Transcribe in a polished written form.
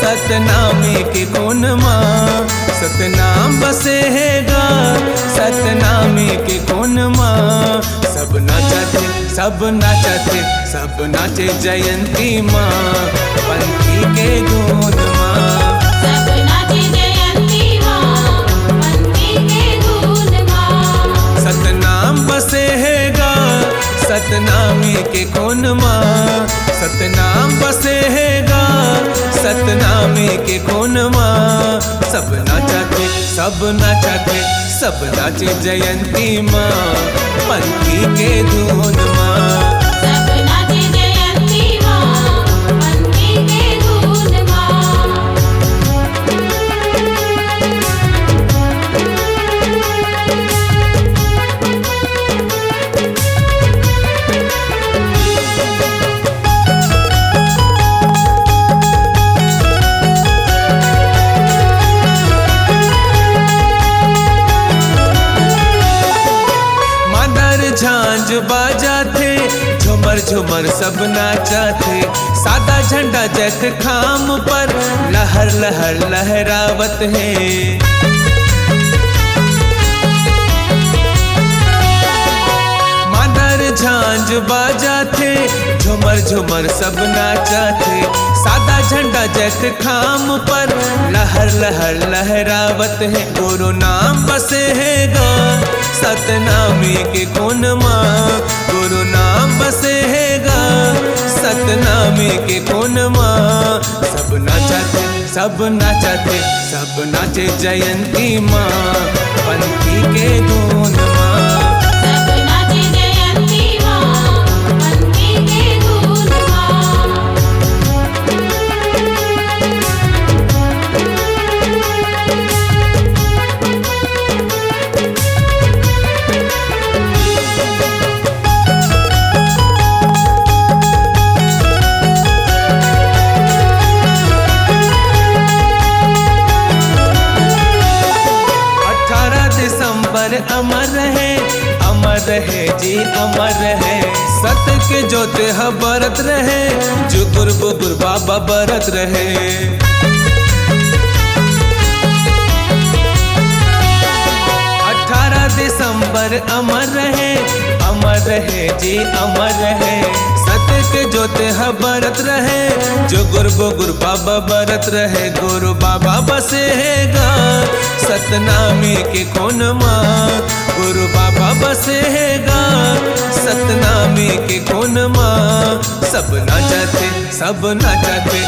सतनामे के कोन माँ, सतनाम बसे है गा सतनामे के कोन माँ। सब नाचते सब नाचते सब नाचे जयंती माँ, पंथी के गुण माँ। सब नाचे जयंती माँ, पंथी के गुण माँ। सतनाम बसे है गा सतनामे के कोन माँ, सतनाम बसे है गा सतनामे के कोन माँ। सब नाचते सब नाचते सब नाचे जयंती माँ, पंथी के धुन माँ। सब नाचे जयंती माँ, पंथी के गुण माँ। झांझ बाजा थे झुमर झुमर सब नाचा थे, सादा झंडा जैत खाम पर लहर लहर लहरावत है। मादर झांझ बाजा थे झुमर झुमर सब नाचा थे, सादा झंडा जैत खाम पर लहर लहर लहरावत है। गुरु नाम बसे है गा सतनामे के कोन माँ, गुरु नाम बसे है गा सतनामे के कोन माँ। सब नाचते सब नाचते सब नाचे जयंती माँ, पंथी के गुण माँ। सब नाचे जयंती माँ, पंथी के गुण माँ। अमर रहे अमर रहे जी अमर रहे, सत के जोत ह बरत रहे, जुगुर बुगुर बाबा बरत रहे। 18 दिसंबर अमर रहे जी अमर रहे, सत के जोत ह बरत रहे, जुगुर बुगुर बाबा बरत रहे। गुरु बाबा बसे है गा सतनामे के कोन माँ, गुरु बाबा बसे है गा सतनामे के कोन माँ। सब नाचते सब नाचते